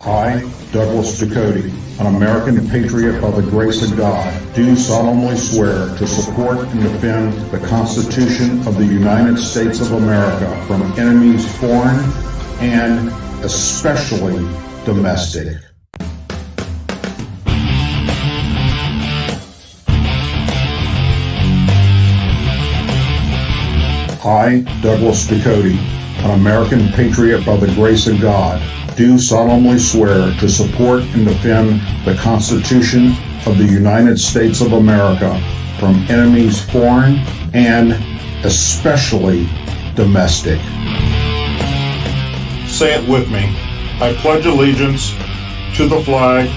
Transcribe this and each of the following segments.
I, Douglas Ducote, an American patriot by the grace of God, do solemnly swear to support and defend the Constitution of the United States of America from enemies foreign and especially domestic. I, Douglas Ducote, an American patriot by the grace of God, do solemnly swear to support and defend the Constitution of the United States of America from enemies foreign and especially domestic. Say it with me. I pledge allegiance to the flag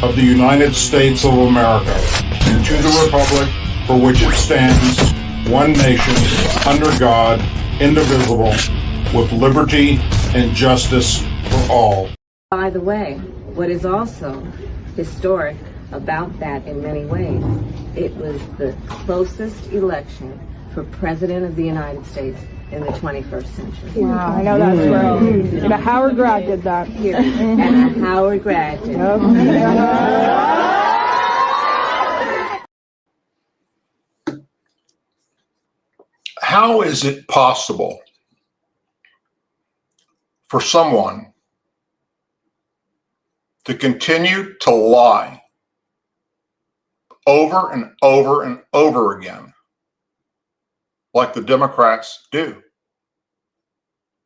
of the United States of America and to the republic for which it stands, one nation, under God, indivisible, with liberty and justice for all. By the way, what is also historic about that in many ways, it was the closest election for President of the United States in the 21st century. Wow, I know that's right. And a Howard grad did that. And a Howard grad did. How is it possible for someone to continue to lie over and over and over again like the Democrats do?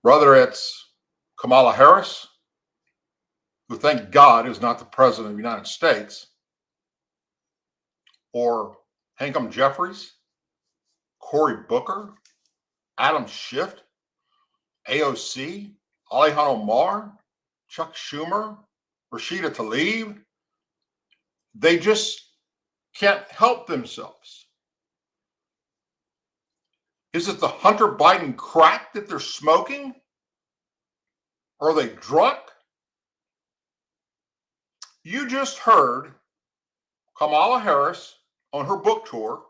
Whether it's Kamala Harris, who thank God is not the president of the United States, or Hankam Jeffries, Cory Booker, Adam Schiff, AOC, Ilhan Omar, Chuck Schumer, Rashida Tlaib, they just can't help themselves. Is it the Hunter Biden crack that they're smoking? Are they drunk? You just heard Kamala Harris on her book tour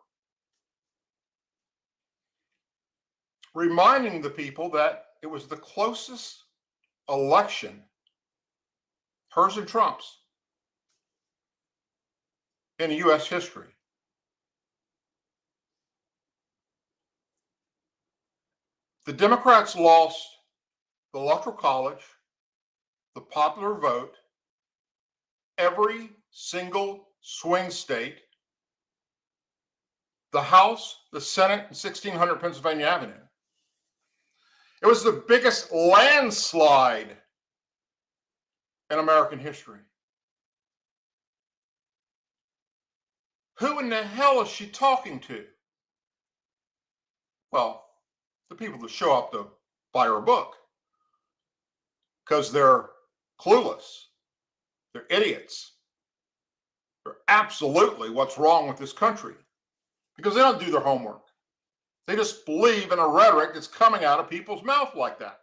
reminding the people that it was the closest election, hers and Trump's, in U.S. history. The Democrats lost the Electoral College, the popular vote, every single swing state, the House, the Senate, and 1600 Pennsylvania Avenue. It was the biggest landslide in American history. Who in the hell is she talking to? Well, the people that show up to buy her book, because they're clueless. They're idiots. They're absolutely what's wrong with this country, because they don't do their homework. They just believe in a rhetoric that's coming out of people's mouth like that.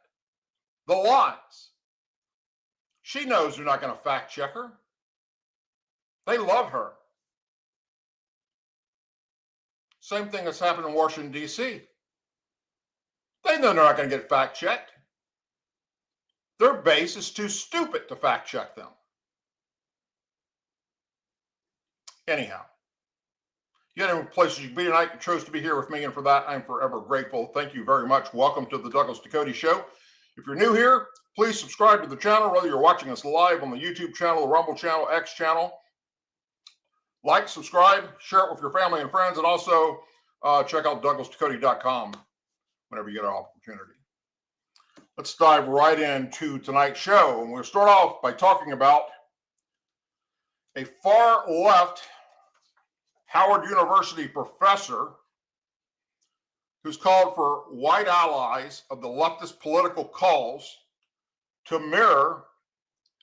The lies. She knows they're not going to fact check her. They love her. Same thing that's happened in Washington, D.C. They know they're not going to get fact checked. Their base is too stupid to fact check them. Anyhow. You had any places you can be tonight. You chose to be here with me, and for that, I'm forever grateful. Thank you very much. Welcome to the Douglas Ducote Show. If you're new here, please subscribe to the channel, whether you're watching us live on the YouTube channel, the Rumble channel, X channel. Like, subscribe, share it with your family and friends, and also check out DouglasDucote.com whenever you get an opportunity. Let's dive right into tonight's show, and we'll start off by talking about a far-left Howard University professor who's called for white allies of the leftist political cause to mirror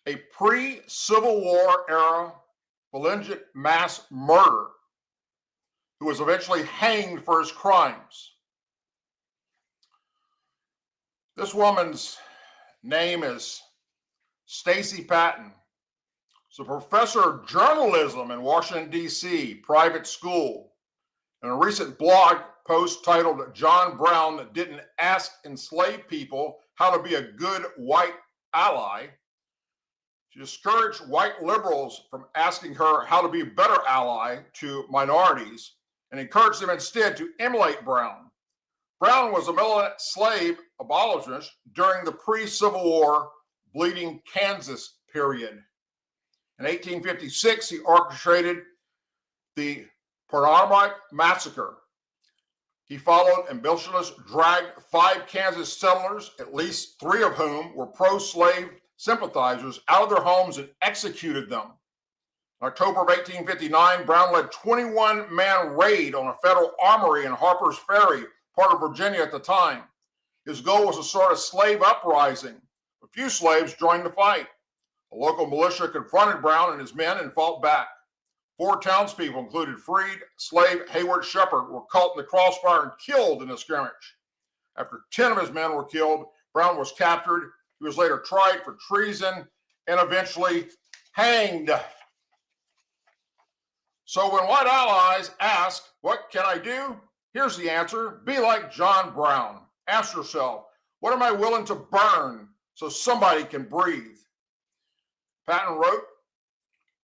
a pre-Civil War era belligerent mass murderer who was eventually hanged for his crimes. This woman's name is Stacey Patton. She's a professor of journalism in Washington, D.C., private school. In a recent blog post titled "John Brown Didn't Ask Enslaved People How to Be a Good White Ally," She discouraged white liberals from asking her how to be a better ally to minorities and encouraged them instead to emulate Brown. Brown was a militant slave abolitionist during the pre-Civil War Bleeding Kansas period. In 1856, he orchestrated the Potomac Massacre. He followed abolitionists, dragged 5 Kansas settlers, at least 3 of whom were pro-slave sympathizers, out of their homes and executed them. In October of 1859, Brown led 21-man raid on a federal armory in Harper's Ferry, part of Virginia at the time. His goal was to start a slave uprising. A few slaves joined the fight. A local militia confronted Brown and his men and fought back. 4 townspeople, included freed slave Hayward Shepherd, were caught in the crossfire and killed in the skirmish. After 10 of his men were killed, Brown was captured. He was later tried for treason and eventually hanged. So when white allies ask, what can I do? Here's the answer. Be like John Brown. Ask yourself, what am I willing to burn so somebody can breathe? Patton wrote,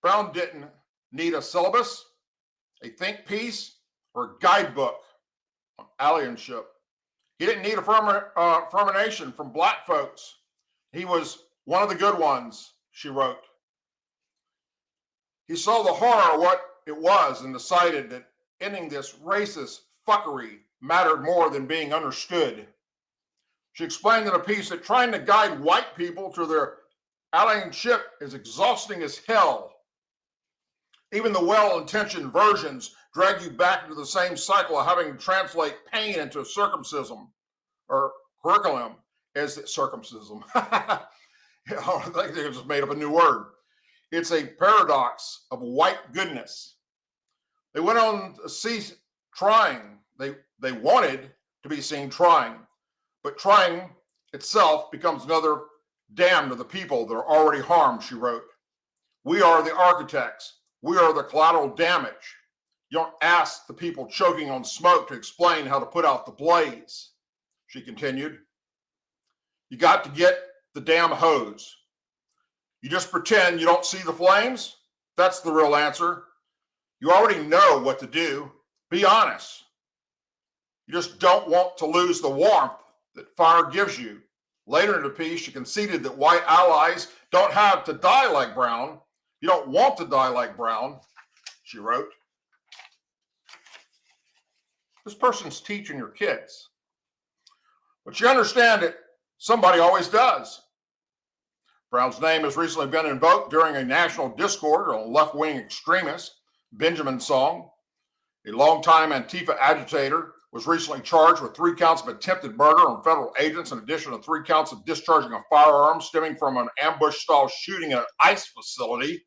Brown didn't need a syllabus, a think piece, or a guidebook on allyship. He didn't need affirmation from black folks. He was one of the good ones, she wrote. He saw the horror of what it was and decided that ending this racist fuckery mattered more than being understood. She explained in a piece that trying to guide white people to their allyship is exhausting as hell. Even the well-intentioned versions drag you back into the same cycle of having to translate pain into circumcision or curriculum as circumcision. I think they just made up a new word. It's a paradox of white goodness. They went on to see trying. They wanted to be seen trying, but trying itself becomes another damn to the people that are already harmed, she wrote. We are the architects. We are the collateral damage. You don't ask the people choking on smoke to explain how to put out the blaze, she continued. You got to get the damn hose. You just pretend you don't see the flames? That's the real answer. You already know what to do. Be honest. You just don't want to lose the warmth that fire gives you. Later in the piece, she conceded that white allies don't have to die like Brown. You don't want to die like Brown, she wrote. This person's teaching your kids. But you understand that somebody always does. Brown's name has recently been invoked during a national discord on left-wing extremist, Benjamin Song. A longtime Antifa agitator was recently charged with 3 counts of attempted murder on federal agents, in addition to 3 counts of discharging a firearm stemming from an ambush-style shooting at an ICE facility.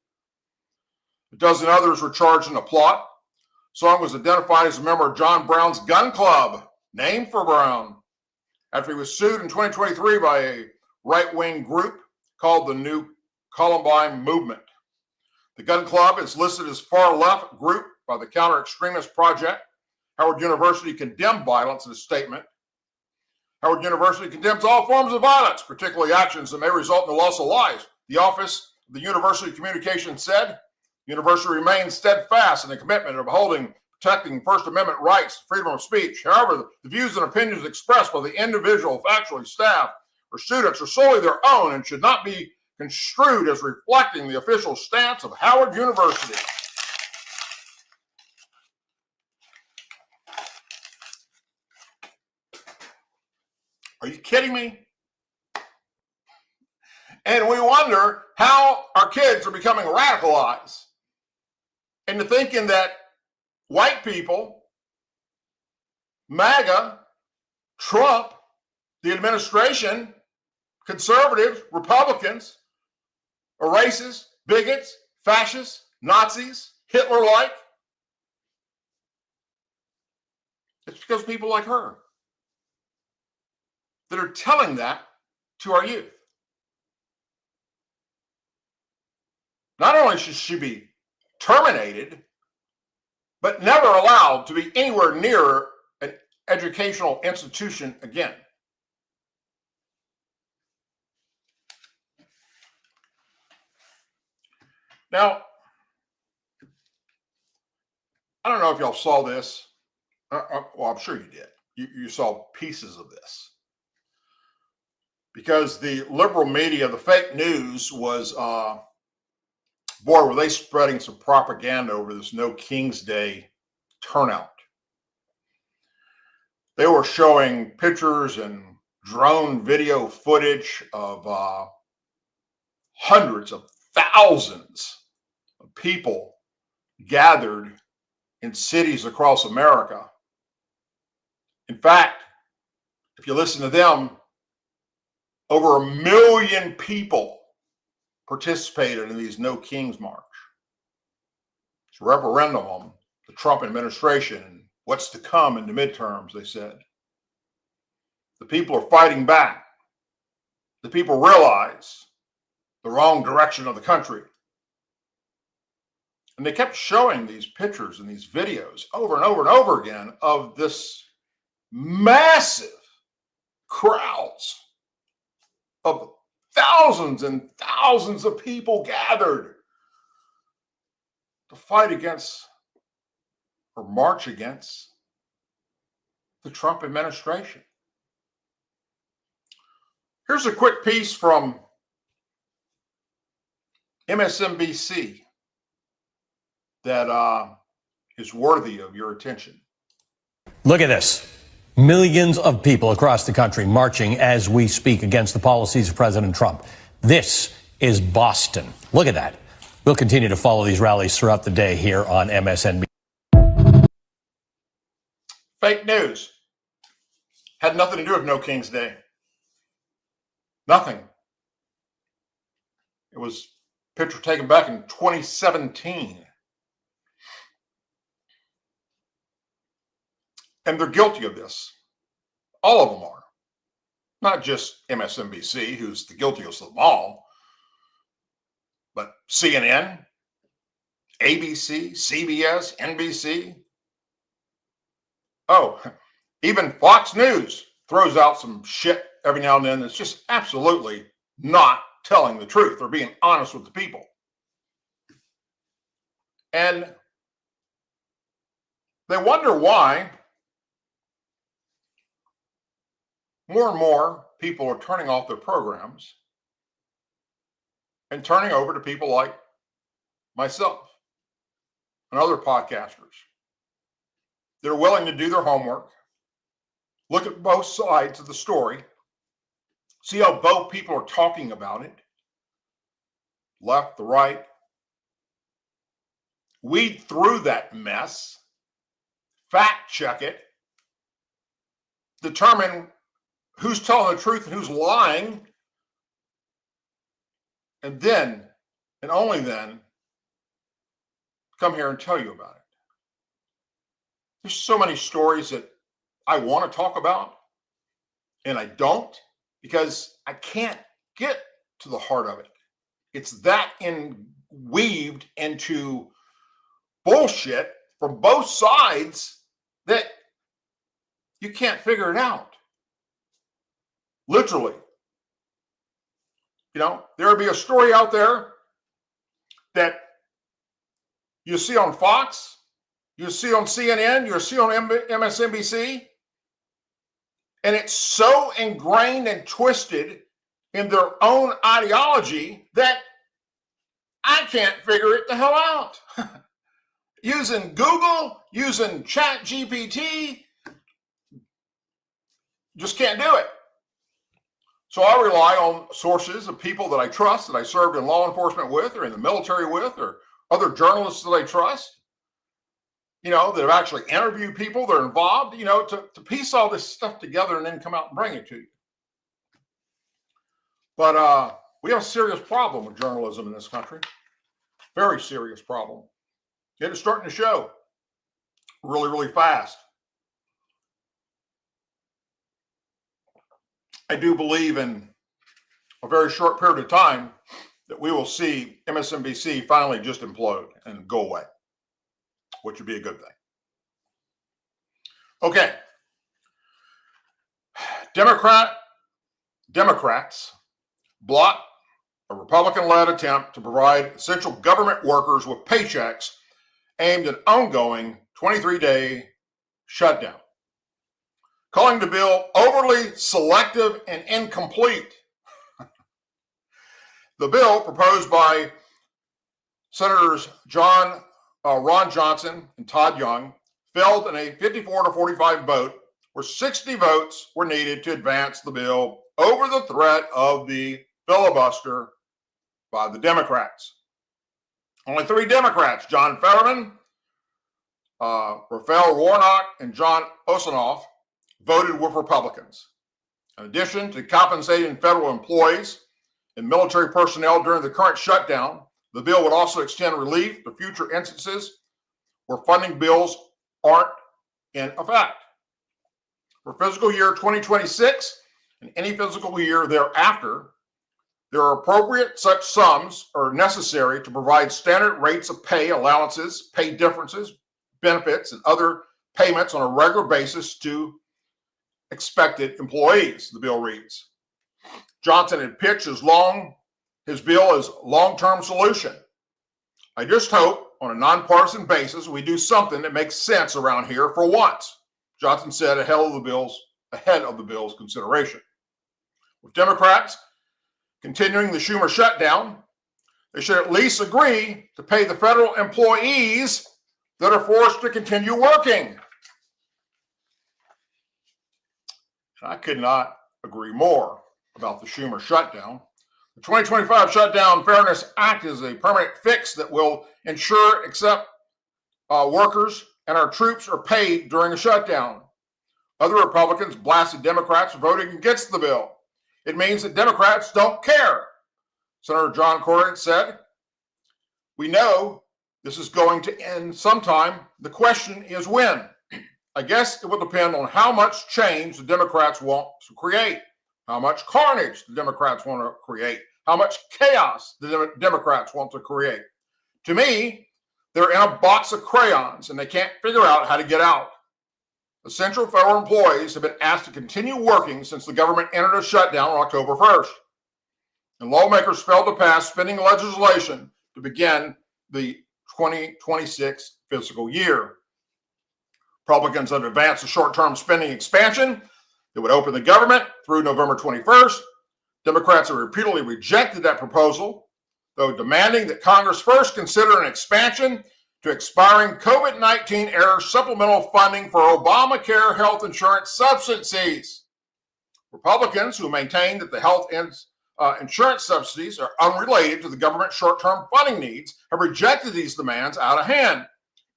A dozen others were charged in the plot. Song was identified as a member of John Brown's gun club, named for Brown, after he was sued in 2023 by a right-wing group called the New Columbine Movement. The gun club is listed as far-left group by the Counter-Extremist Project. Howard University condemned violence in a statement. Howard University condemns all forms of violence, particularly actions that may result in the loss of lives. The Office of the University Communications said, the university remains steadfast in the commitment of protecting First Amendment rights, freedom of speech. However, the views and opinions expressed by the individual, faculty, staff, or students are solely their own and should not be construed as reflecting the official stance of Howard University. Are you kidding me? And we wonder how our kids are becoming radicalized into thinking that white people, MAGA, Trump, the administration, conservatives, Republicans, are racist, bigots, fascists, Nazis, Hitler-like. It's because people like her that are telling that to our youth. Not only should she be terminated, but never allowed to be anywhere near an educational institution again. Now, I don't know if y'all saw this. Well, I'm sure you did. You saw pieces of this. Because the liberal media, the fake news was, boy, were they spreading some propaganda over this No King's Day turnout. They were showing pictures and drone video footage of hundreds of thousands of people gathered in cities across America. In fact, if you listen to them, over 1 million people participated in these No Kings March. It's a referendum on the Trump administration and what's to come in the midterms, they said. The people are fighting back. The people realize the wrong direction of the country. And they kept showing these pictures and these videos over and over and over again of this massive crowds of thousands and thousands of people gathered to fight against or march against the Trump administration. Here's a quick piece from MSNBC that is worthy of your attention. Look at this. Millions of people across the country marching as we speak against the policies of President Trump. This is Boston. Look at that. We'll continue to follow these rallies throughout the day here on MSNBC. Fake news. Had nothing to do with No King's Day. Nothing. It was a picture taken back in 2017. And they're guilty of this. All of them are. Not just MSNBC, who's the guiltiest of them all, but CNN, ABC, CBS, NBC. Oh, even Fox News throws out some shit every now and then that's just absolutely not telling the truth or being honest with the people. And they wonder why more and more people are turning off their programs and turning over to people like myself and other podcasters. They're willing to do their homework, look at both sides of the story, see how both people are talking about it, left, the right, weed through that mess, fact check it, determine who's telling the truth and who's lying, and then, and only then, come here and tell you about it. There's so many stories that I want to talk about, and I don't, because I can't get to the heart of it. It's that weaved into bullshit from both sides that you can't figure it out. Literally. You know, there'll be a story out there that you see on Fox, you see on CNN, you see on MSNBC, and it's so ingrained and twisted in their own ideology that I can't figure it the hell out. Using Google, using ChatGPT, just can't do it. So I rely on sources of people that I trust, that I served in law enforcement with, or in the military with, or other journalists that I trust, you know, that have actually interviewed people that are involved, you know, to piece all this stuff together and then come out and bring it to you. But we have a serious problem with journalism in this country. Very serious problem. It is starting to show really, really fast. I do believe in a very short period of time that we will see MSNBC finally just implode and go away, which would be a good thing. Okay. Democrats block a Republican-led attempt to provide essential government workers with paychecks aimed at ongoing 23-day shutdown, calling the bill overly selective and incomplete. The bill proposed by Senators Ron Johnson and Todd Young failed in a 54-45 vote, where 60 votes were needed to advance the bill over the threat of the filibuster by the Democrats. Only 3 Democrats, John Fetterman, Raphael Warnock, and John Ossoff, voted with Republicans. In addition to compensating federal employees and military personnel during the current shutdown, the bill would also extend relief to future instances where funding bills aren't in effect. For fiscal year 2026 and any fiscal year thereafter, there are appropriate such sums are necessary to provide standard rates of pay, allowances, pay differences, benefits, and other payments on a regular basis to expected employees, the bill reads. Johnson had pitched his bill as a long-term solution. I just hope on a nonpartisan basis we do something that makes sense around here for once, Johnson said ahead of the bill's consideration. With Democrats continuing the Schumer shutdown, they should at least agree to pay the federal employees that are forced to continue working. And I could not agree more about the Schumer shutdown. The 2025 Shutdown Fairness Act is a permanent fix that will ensure workers and our troops are paid during a shutdown. Other Republicans blasted Democrats for voting against the bill. It means that Democrats don't care. Senator John Cornyn said, "We know this is going to end sometime. The question is when. I guess it will depend on how much change the Democrats want to create, how much carnage the Democrats want to create, how much chaos the Democrats want to create. To me, they're in a box of crayons and they can't figure out how to get out. Essential federal employees have been asked to continue working since the government entered a shutdown on October 1st. And lawmakers failed to pass spending legislation to begin the 2026 fiscal year. Republicans have advanced a short-term spending expansion that would open the government through November 21st. Democrats have repeatedly rejected that proposal, though demanding that Congress first consider an expansion to expiring COVID-19 era supplemental funding for Obamacare health insurance subsidies. Republicans, who maintain that the health insurance subsidies are unrelated to the government's short-term funding needs, have rejected these demands out of hand.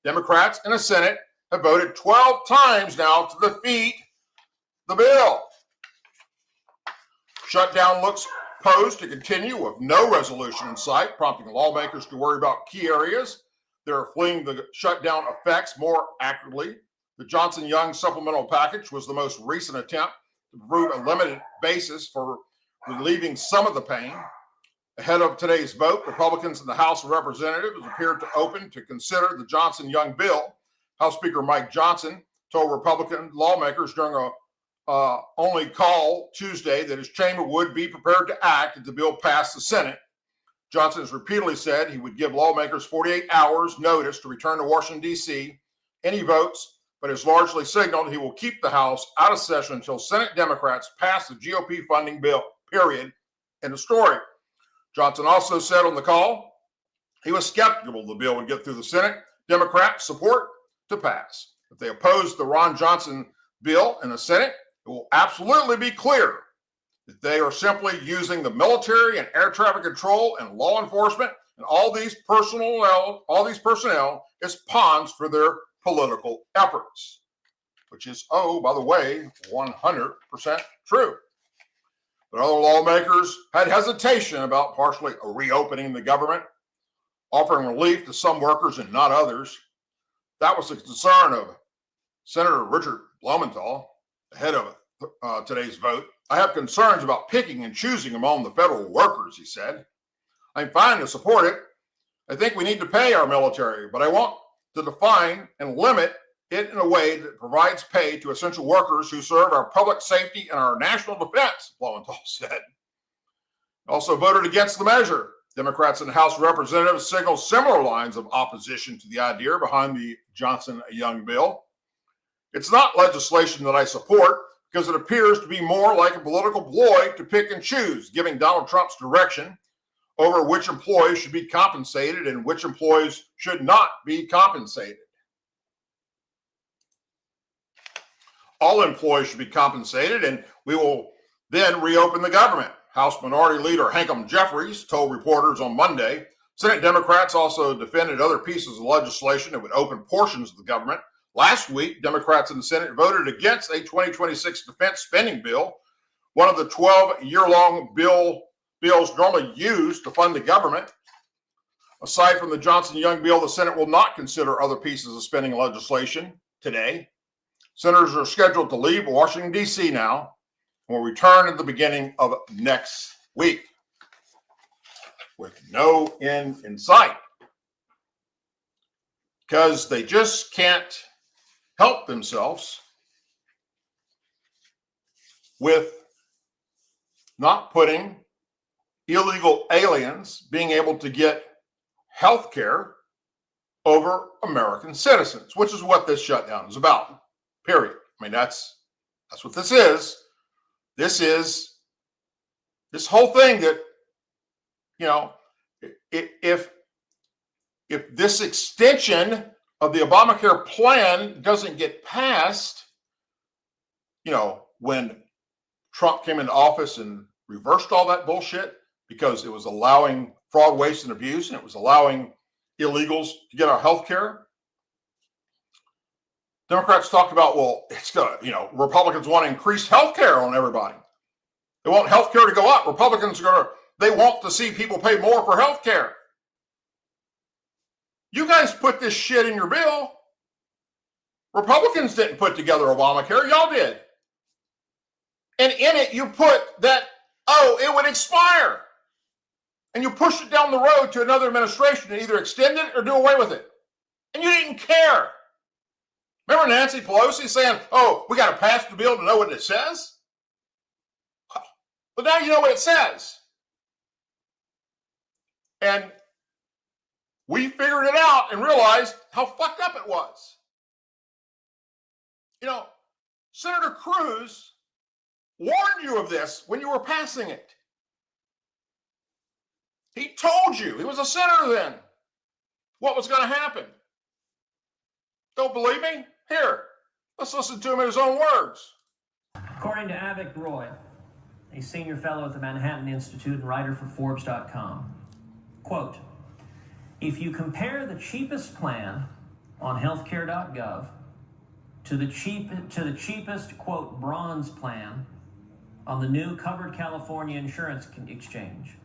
Democrats in the Senate have voted 12 times now to defeat the bill. Shutdown looks posed to continue with no resolution in sight, prompting lawmakers to worry about key areas that are fleeing the shutdown effects more accurately. The Johnson-Young supplemental package was the most recent attempt to prove a limited basis for relieving some of the pain. Ahead of today's vote, Republicans in the House of Representatives appeared to open to consider the Johnson-Young bill. House Speaker Mike Johnson told Republican lawmakers during a only call Tuesday that his chamber would be prepared to act if the bill passed the Senate. Johnson has repeatedly said he would give lawmakers 48 hours notice to return to Washington, D.C. Any votes, but has largely signaled he will keep the House out of session until Senate Democrats pass the GOP funding bill, period. End of story. Johnson also said on the call he was skeptical the bill would get through the Senate Democrat support to pass. If they oppose the Ron Johnson bill in the Senate, it will absolutely be clear that they are simply using the military and air traffic control and law enforcement and all these personnel as pawns for their political efforts, which is, oh, by the way, 100% true. But other lawmakers had hesitation about partially reopening the government, offering relief to some workers and not others. That was the concern of Senator Richard Blumenthal ahead of today's vote. I have concerns about picking and choosing among the federal workers, he said. I'm fine to support it. I think we need to pay our military, but I want to define and limit it in a way that provides pay to essential workers who serve our public safety and our national defense, Blumenthal said. Also voted against the measure. Democrats in the House of Representatives signaled similar lines of opposition to the idea behind the Johnson-Young bill. It's not legislation that I support because it appears to be more like a political ploy to pick and choose, giving Donald Trump's direction over which employees should be compensated and which employees should not be compensated. All employees should be compensated, and we will then reopen the government. House Minority Leader Hankum Jeffries told reporters on Monday. Senate Democrats also defended other pieces of legislation that would open portions of the government. Last week, Democrats in the Senate voted against a 2026 defense spending bill, one of the 12-year-long bills normally used to fund the government. Aside from the Johnson-Young bill, the Senate will not consider other pieces of spending legislation today. Senators are scheduled to leave Washington, D.C. now and will return at the beginning of next week with no end in sight because they just can't help themselves with not putting illegal aliens being able to get health care over American citizens, which is what this shutdown is about, period. I mean, that's what this is. This is this whole thing that, you know, if this extension of the Obamacare plan doesn't get passed, you know, when Trump came into office and reversed all that bullshit because it was allowing fraud, waste, and abuse, and it was allowing illegals to get our health care. Democrats talked about, well, it's gonna, you know, Republicans want to increase health care on everybody. They want health care to go up. Republicans they want to see people pay more for health care. You guys put this shit in your bill. Republicans didn't put together Obamacare, y'all did. And in it, you put that, oh, it would expire. And you pushed it down the road to another administration to either extend it or do away with it. And you didn't care. Remember Nancy Pelosi saying, oh, we got to pass the bill to know what it says? But now you know what it says. And we figured it out and realized how fucked up it was. You know, Senator Cruz warned you of this when you were passing it. He told you, he was a senator then, what was going to happen. Don't believe me? Here, let's listen to him in his own words. According to Avik Roy, a senior fellow at the Manhattan Institute and writer for Forbes.com, quote, if you compare the cheapest plan on healthcare.gov to the cheapest, quote, bronze plan on the new Covered California Insurance Exchange,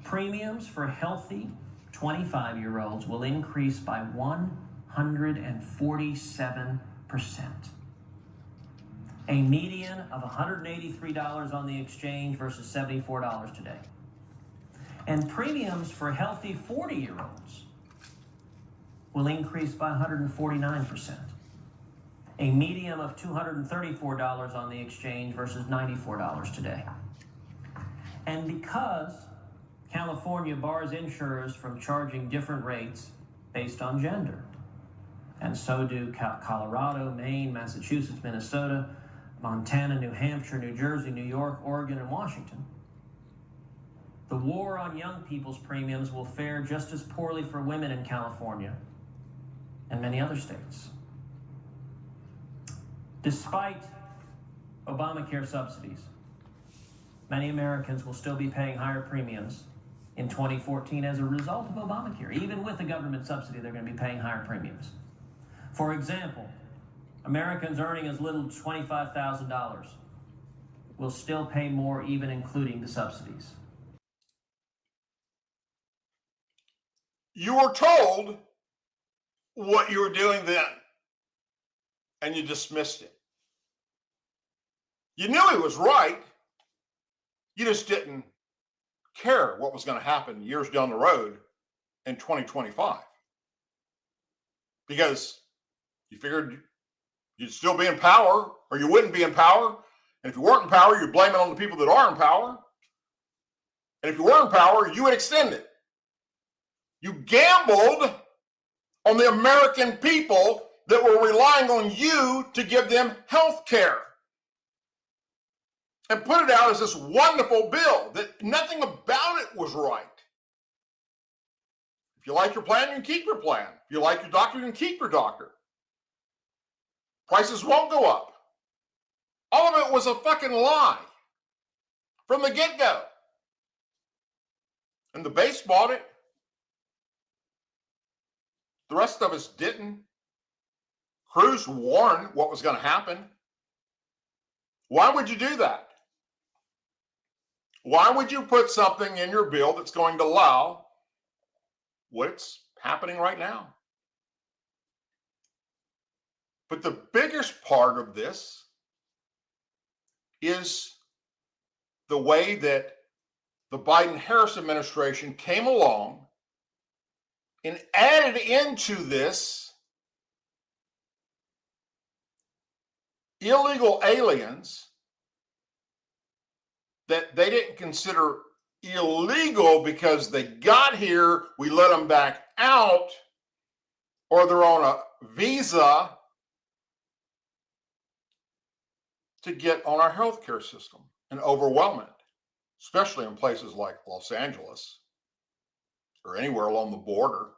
premiums for healthy 25-year-olds will increase by 147%. A median of $183 on the exchange versus $74 today. And premiums for healthy 40-year-olds will increase by 149%. A median of $234 on the exchange versus $94 today. And because California bars insurers from charging different rates based on gender, and so do Colorado, Maine, Massachusetts, Minnesota, Montana, New Hampshire, New Jersey, New York, Oregon, and Washington. The war on young people's premiums will fare just as poorly for women in California and many other states. Despite Obamacare subsidies, many Americans will still be paying higher premiums in 2014 as a result of Obamacare. Even with the government subsidy, they're going to be paying higher premiums. For example, Americans earning as little as $25,000 will still pay more, even including the subsidies. You were told what you were doing then, and you dismissed it. You knew he was right. You just didn't care what was going to happen years down the road in 2025. Because you figured you'd still be in power, or you wouldn't be in power. And if you weren't in power, you'd blame it on the people that are in power. And if you were in power, you would extend it. You gambled on the American people that were relying on you to give them health care. And put it out as this wonderful bill that nothing about it was right. If you like your plan, you can keep your plan. If you like your doctor, you can keep your doctor. Prices won't go up. All of it was a fucking lie from the get-go. And the base bought it. The rest of us didn't. Cruz warned what was going to happen. Why would you do that? Why would you put something in your bill that's going to allow what's happening right now? But the biggest part of this is the way that the Biden-Harris administration came along and added into this illegal aliens that they didn't consider illegal because they got here, we let them back out, or they're on a visa to get on our healthcare system and overwhelm it, especially in places like Los Angeles or anywhere along the border.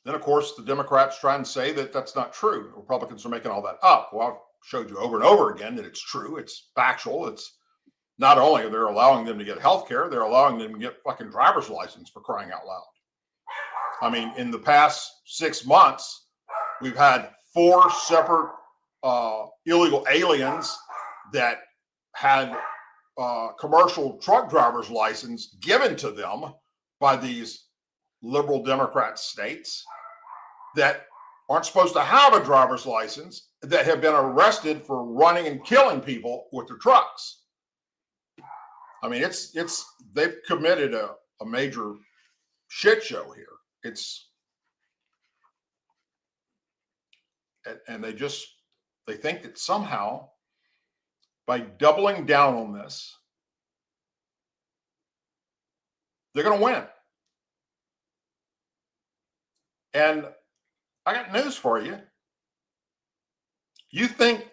Then, of course, the Democrats try and say that that's not true. The Republicans are making all that up. Well, I've showed you over and over again that it's true. It's factual. It's not only they're allowing them to get health care, they're allowing them to get fucking driver's license, for crying out loud. I mean, in the past 6 months, we've had 4 separate illegal aliens that had commercial truck driver's license given to them by these liberal Democrat states that aren't supposed to have a driver's license, that have been arrested for running and killing people with their trucks. I mean, they've committed a major shit show here. And they think that somehow by doubling down on this, they're going to win. And I got news for you. You think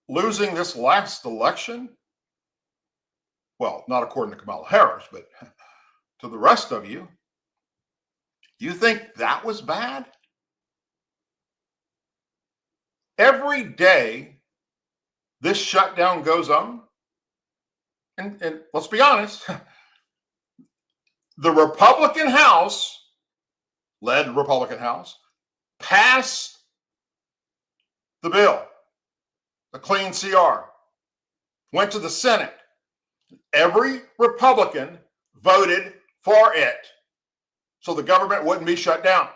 losing this last election, well, not according to Kamala Harris, but to the rest of you, you think that was bad? Every day this shutdown goes on, and let's be honest, the Republican House, led Republican House, passed the bill, the clean CR, went to the Senate. Every Republican voted for it so the government wouldn't be shut down.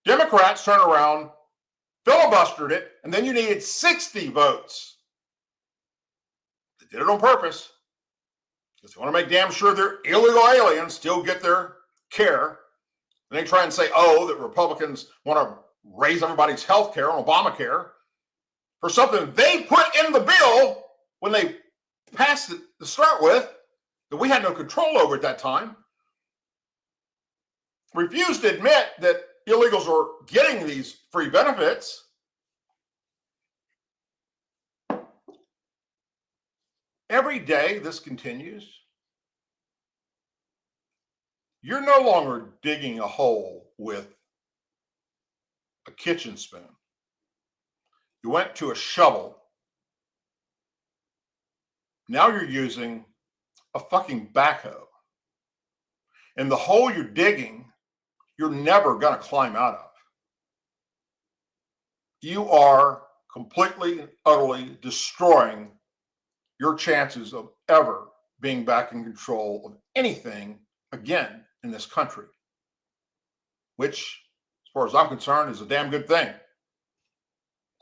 Democrats turned around, filibustered it, and then you needed 60 votes. They did it on purpose because they want to make damn sure their illegal aliens still get their care. And they try and say, that Republicans want to raise everybody's health care on Obamacare for something they put in the bill when they passed it to start with, that we had no control over at that time. Refused to admit that illegals are getting these free benefits. Every day this continues. You're no longer digging a hole with a kitchen spoon. You went to a shovel. Now you're using a fucking backhoe. And the hole you're digging, you're never going to climb out of. You are completely and utterly destroying your chances of ever being back in control of anything again in this country, which, as far as I'm concerned, is a damn good thing.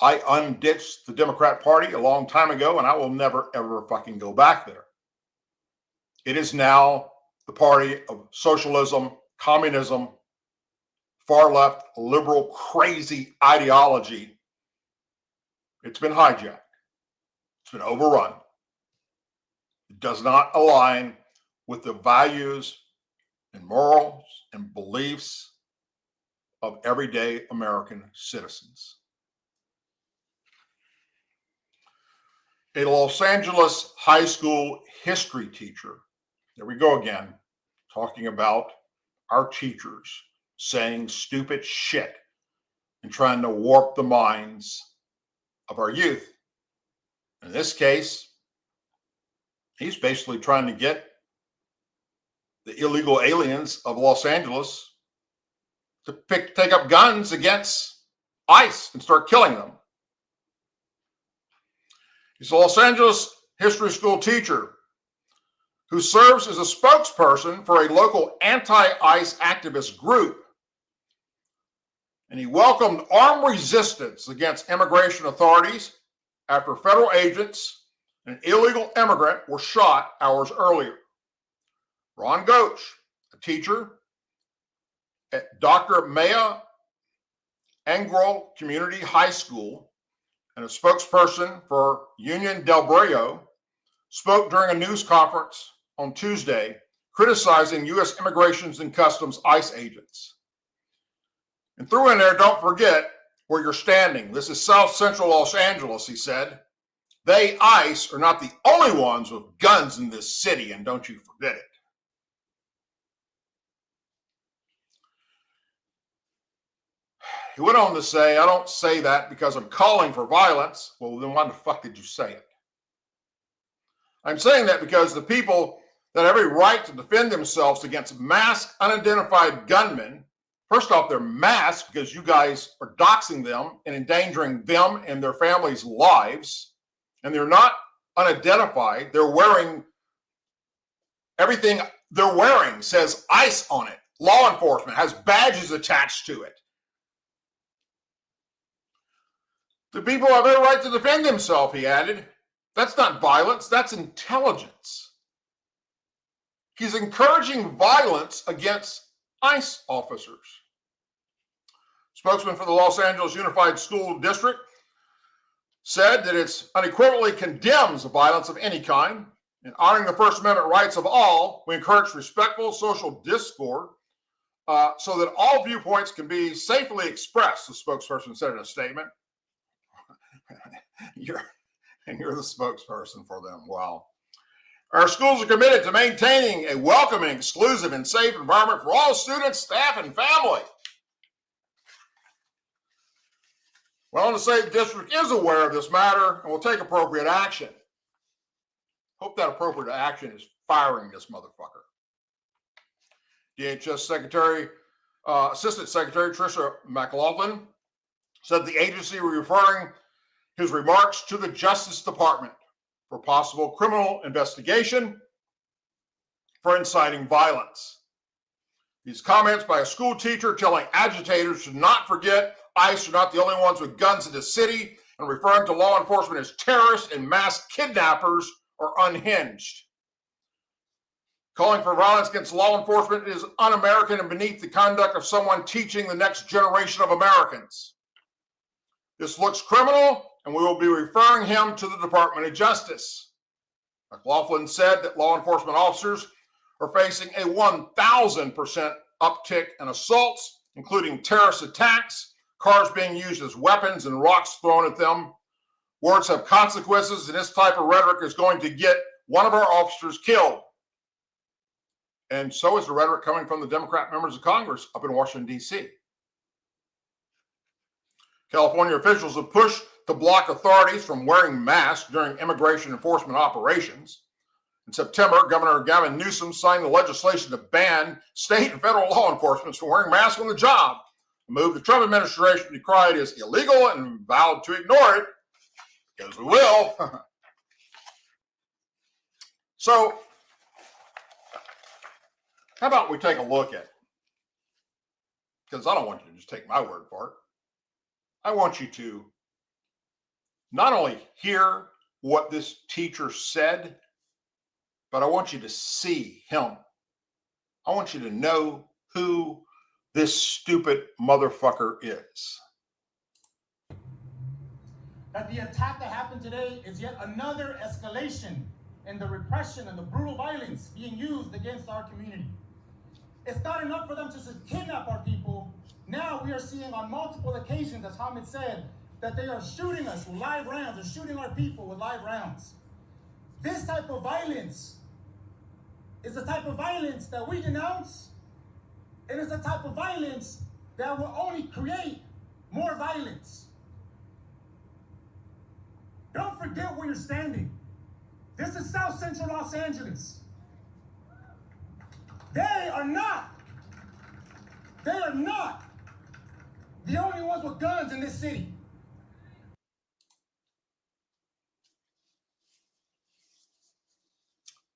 I unditched the Democrat Party a long time ago, and I will never, ever fucking go back there. It is now the party of socialism, communism, far left, liberal, crazy ideology. It's been hijacked. It's been overrun. It does not align with the values and morals and beliefs of everyday American citizens. A Los Angeles high school history teacher, there we go again, talking about our teachers saying stupid shit and trying to warp the minds of our youth. In this case, he's basically trying to get the illegal aliens of Los Angeles to take up guns against ICE and start killing them. He's a Los Angeles history school teacher who serves as a spokesperson for a local anti-ICE activist group. And he welcomed armed resistance against immigration authorities after federal agents and an illegal immigrant were shot hours earlier. Ron Goetsch, a teacher at Dr. Maya Angeral Community High School and a spokesperson for Union Del Brillo, spoke during a news conference on Tuesday criticizing U.S. Immigrations and Customs ICE agents. And threw in there, don't forget where you're standing. This is South Central Los Angeles, he said. They, ICE, are not the only ones with guns in this city, and don't you forget it. He went on to say, I don't say that because I'm calling for violence. Well, then why the fuck did you say it? I'm saying that because the people that have every right to defend themselves against masked, unidentified gunmen, first off, they're masked because you guys are doxing them and endangering them and their families' lives. And they're not unidentified. They're wearing everything they're wearing says ICE on it. Law enforcement has badges attached to it. The people have every right to defend themselves, he added. That's not violence, that's intelligence. He's encouraging violence against ICE officers. Spokesman for the Los Angeles Unified School District said that it unequivocally condemns violence of any kind. In honoring the First Amendment rights of all, we encourage respectful social discord so that all viewpoints can be safely expressed, the spokesperson said in a statement. You're the spokesperson for them. Wow. Our schools are committed to maintaining a welcoming, exclusive, and safe environment for all students, staff, and family. Well, I want to say the district is aware of this matter and will take appropriate action. Hope that appropriate action is firing this motherfucker. DHS Secretary, Assistant Secretary Tricia McLaughlin said the agency was referring his remarks to the Justice Department for possible criminal investigation for inciting violence. These comments by a school teacher telling agitators to not forget ICE are not the only ones with guns in the city and referring to law enforcement as terrorists and mass kidnappers are unhinged. Calling for violence against law enforcement is un-American and beneath the conduct of someone teaching the next generation of Americans. This looks criminal, and we will be referring him to the Department of Justice. McLaughlin said that law enforcement officers are facing a 1,000% uptick in assaults, including terrorist attacks, cars being used as weapons, and rocks thrown at them. Words have consequences, and this type of rhetoric is going to get one of our officers killed. And so is the rhetoric coming from the Democrat members of Congress up in Washington, D.C. California officials have pushed to block authorities from wearing masks during immigration enforcement operations. In September, Governor Gavin Newsom signed the legislation to ban state and federal law enforcement from wearing masks on the job, a move the Trump administration decried as illegal and vowed to ignore it, because we will. So, how about we take a look at it? Because I don't want you to just take my word for it. I want you to not only hear what this teacher said, but I want you to see him. I want you to know who this stupid motherfucker is. That the attack that happened today is yet another escalation and the repression and the brutal violence being used against our community. It's not enough for them to just kidnap our people. Now we are seeing on multiple occasions, as Hamid said, that they are shooting us with live rounds. They're shooting our people with live rounds. This type of violence is the type of violence that we denounce, and it's the type of violence that will only create more violence. Don't forget where you're standing. This is South Central Los Angeles. They are not the only ones with guns in this city.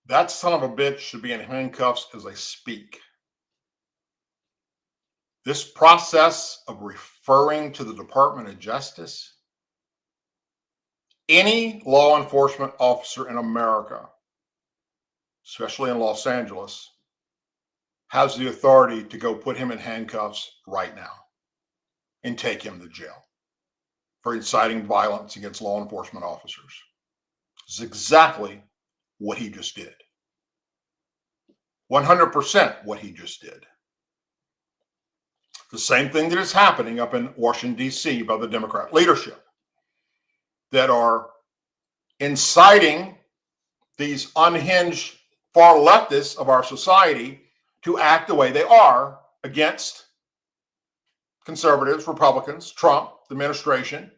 That son of a bitch should be in handcuffs as I speak. This process of referring to the Department of Justice, any law enforcement officer in America, especially in Los Angeles, has the authority to go put him in handcuffs right now and take him to jail for inciting violence against law enforcement officers. This is exactly what he just did. 100% what he just did. The same thing that is happening up in Washington, D.C. by the Democrat leadership that are inciting these unhinged far leftists of our society to act the way they are against conservatives, Republicans, Trump, the administration,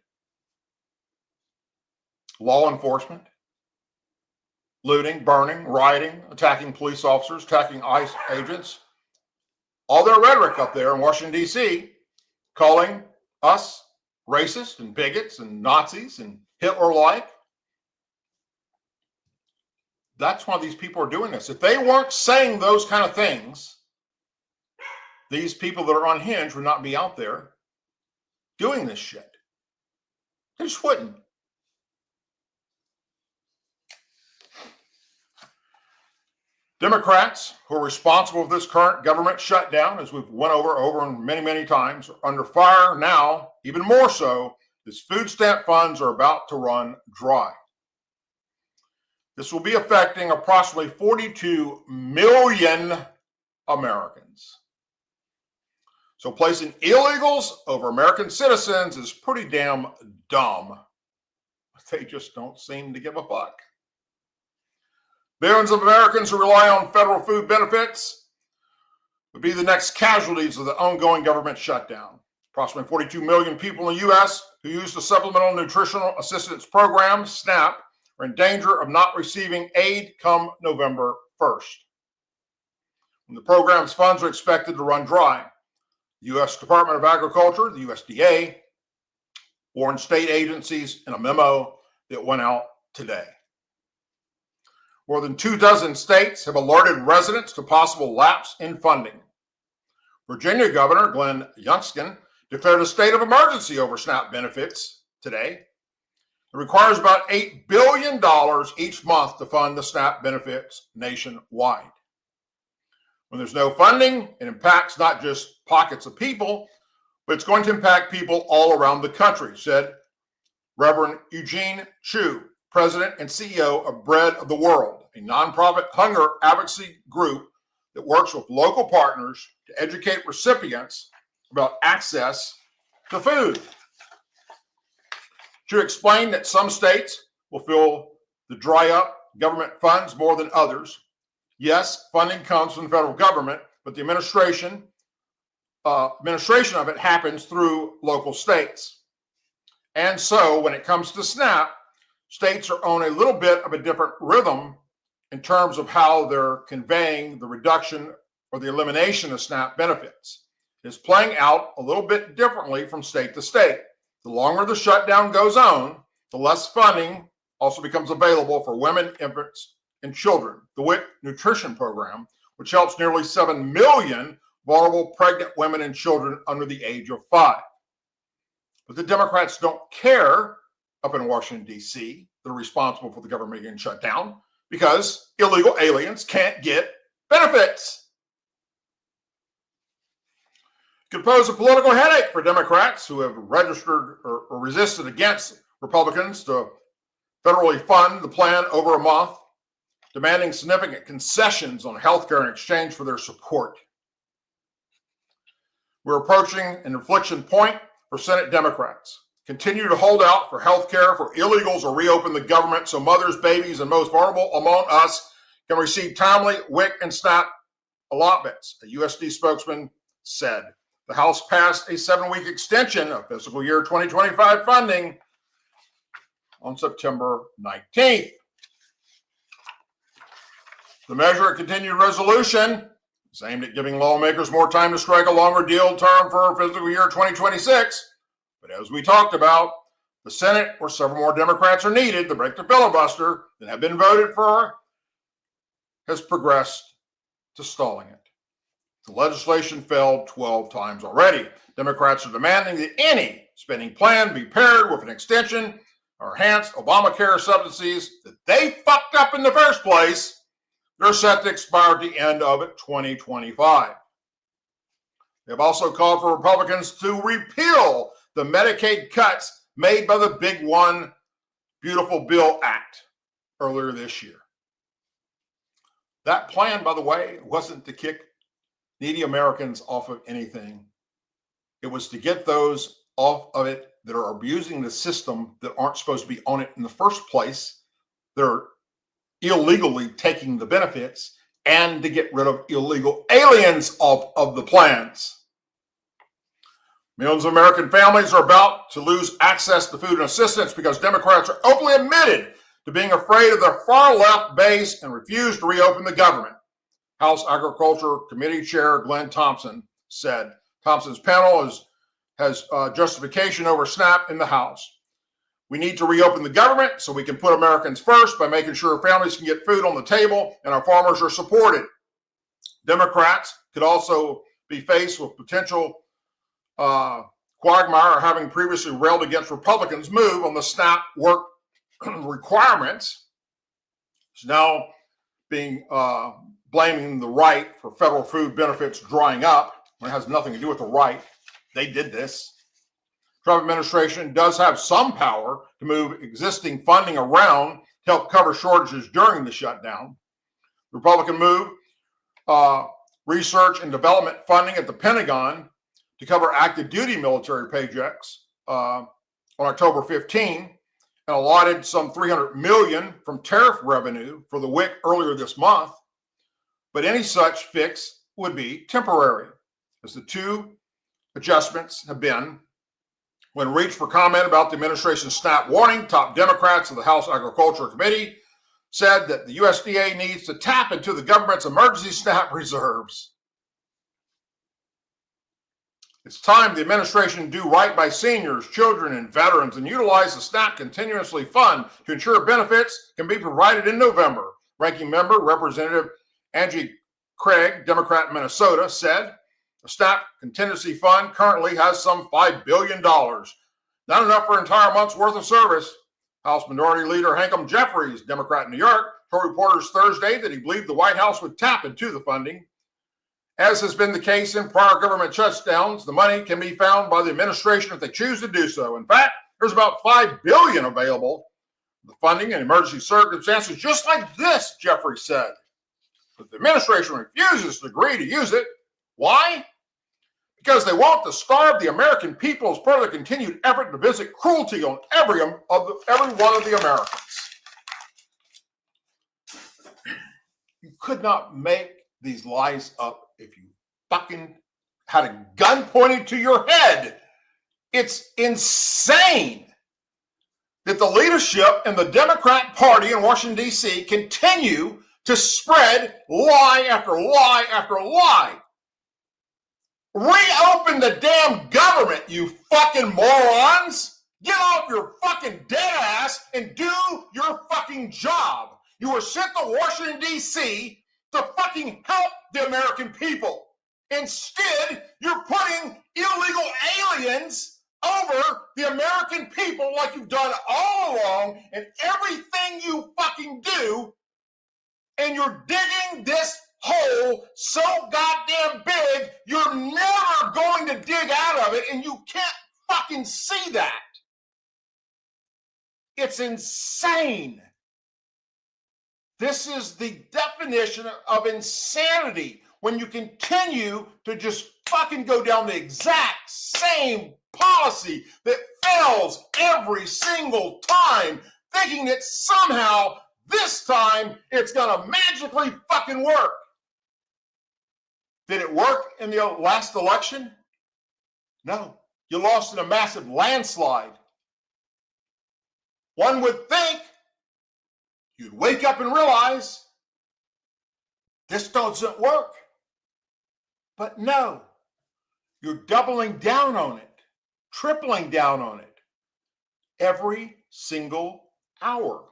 law enforcement, looting, burning, rioting, attacking police officers, attacking ICE agents. All their rhetoric up there in Washington, D.C., calling us racist and bigots and Nazis and Hitler-like. That's why these people are doing this. If they weren't saying those kind of things, these people that are unhinged would not be out there doing this shit. They just wouldn't. Democrats who are responsible for this current government shutdown, as we've went over many times, are under fire now, even more so, as food stamp funds are about to run dry. This will be affecting approximately 42 million Americans. So placing illegals over American citizens is pretty damn dumb. They just don't seem to give a fuck. Billions of Americans who rely on federal food benefits would be the next casualties of the ongoing government shutdown. Approximately 42 million people in the U.S. who use the Supplemental Nutritional Assistance Program, SNAP, are in danger of not receiving aid come November 1st. When the program's funds are expected to run dry, the U.S. Department of Agriculture, the USDA, warned state agencies in a memo that went out today. More than 24 states have alerted residents to possible lapse in funding. Virginia Governor Glenn Youngkin declared a state of emergency over SNAP benefits today. It requires about $8 billion each month to fund the SNAP benefits nationwide. When there's no funding, it impacts not just pockets of people, but it's going to impact people all around the country, said Reverend Eugene Chu, President and CEO of Bread of the World, a nonprofit hunger advocacy group that works with local partners to educate recipients about access to food. Chu explained that some states will feel the dry up government funds more than others. Yes, funding comes from the federal government, but the administration of it happens through local states. And so when it comes to SNAP, states are on a little bit of a different rhythm in terms of how they're conveying the reduction or the elimination of SNAP benefits. It's playing out a little bit differently from state to state. The longer the shutdown goes on, the less funding also becomes available for women, infants, and children. The WIC Nutrition Program, which helps nearly 7 million vulnerable pregnant women and children under the age of 5. But the Democrats don't care up in Washington, D.C., that are responsible for the government getting shut down because illegal aliens can't get benefits. It could pose a political headache for Democrats who have registered or resisted against Republicans to federally fund the plan over a month. demanding significant concessions on health care in exchange for their support. We're approaching an inflection point for Senate Democrats. Continue to hold out for health care for illegals or reopen the government so mothers, babies, and most vulnerable among us can receive timely WIC and SNAP allotments, a USD spokesman said. The House passed a 7-week extension of fiscal year 2025 funding on September 19th. The measure, a continued resolution, is aimed at giving lawmakers more time to strike a longer deal term for fiscal year 2026. But as we talked about, the Senate, where several more Democrats are needed to break the filibuster that have been voted for, has progressed to stalling it. The legislation failed 12 times already. Democrats are demanding that any spending plan be paired with an extension or enhanced Obamacare subsidies that they fucked up in the first place. They're set to expire at the end of 2025. They've also called for Republicans to repeal the Medicaid cuts made by the Big One Beautiful Bill Act earlier this year. That plan, by the way, wasn't to kick needy Americans off of anything. It was to get those off of it that are abusing the system that aren't supposed to be on it in the first place. They're illegally taking the benefits, and to get rid of illegal aliens off of the plans. Millions of American families are about to lose access to food and assistance because Democrats are openly admitted to being afraid of their far left base and refuse to reopen the government. House Agriculture Committee Chair Glenn Thompson said. Thompson's panel has justification over SNAP in the House. We need to reopen the government so we can put Americans first by making sure families can get food on the table and our farmers are supported. Democrats could also be faced with potential quagmire, having previously railed against Republicans' move on the SNAP work requirements. It's now being blaming the right for federal food benefits drying up. It has nothing to do with the right. They did this. Trump administration does have some power to move existing funding around to help cover shortages during the shutdown. The Republican move research and development funding at the Pentagon to cover active duty military paychecks on October 15 and allotted some $300 million from tariff revenue for the WIC earlier this month. But any such fix would be temporary, as the two adjustments have been. When reached for comment about the administration's SNAP warning, top Democrats of the House Agriculture Committee said that the USDA needs to tap into the government's emergency SNAP reserves. It's time the administration do right by seniors, children, and veterans and utilize the SNAP continuously fund to ensure benefits can be provided in November. Ranking member Representative Angie Craig, Democrat in Minnesota, said, the SNAP contingency fund currently has some $5 billion. Not enough for an entire month's worth of service. House Minority Leader Hankum Jeffries, Democrat in New York, told reporters Thursday that he believed the White House would tap into the funding. As has been the case in prior government shutdowns, the money can be found by the administration if they choose to do so. In fact, there's about $5 billion available. The funding in emergency circumstances just like this, Jeffries said. But the administration refuses to agree to use it. Why? Because they want to starve the American people as part of the continued effort to visit cruelty on every one of the Americans. You could not make these lies up if you fucking had a gun pointed to your head. It's insane that the leadership in the Democrat Party in Washington, D.C. continue to spread lie after lie after lie. Reopen the damn government, you fucking morons. Get off your fucking dead ass and do your fucking job. You were sent to Washington, D.C. to fucking help the American people. Instead, you're putting illegal aliens over the American people like you've done all along in everything you fucking do. And you're digging this hole so goddamn big, you're never going to dig out of it, and you can't fucking see that. It's insane. This is the definition of insanity, when you continue to just fucking go down the exact same policy that fails every single time, thinking that somehow this time it's gonna magically fucking work. Did it work in the last election? No. You lost in a massive landslide. One would think you'd wake up and realize this doesn't work. But no, you're doubling down on it, tripling down on it every single hour.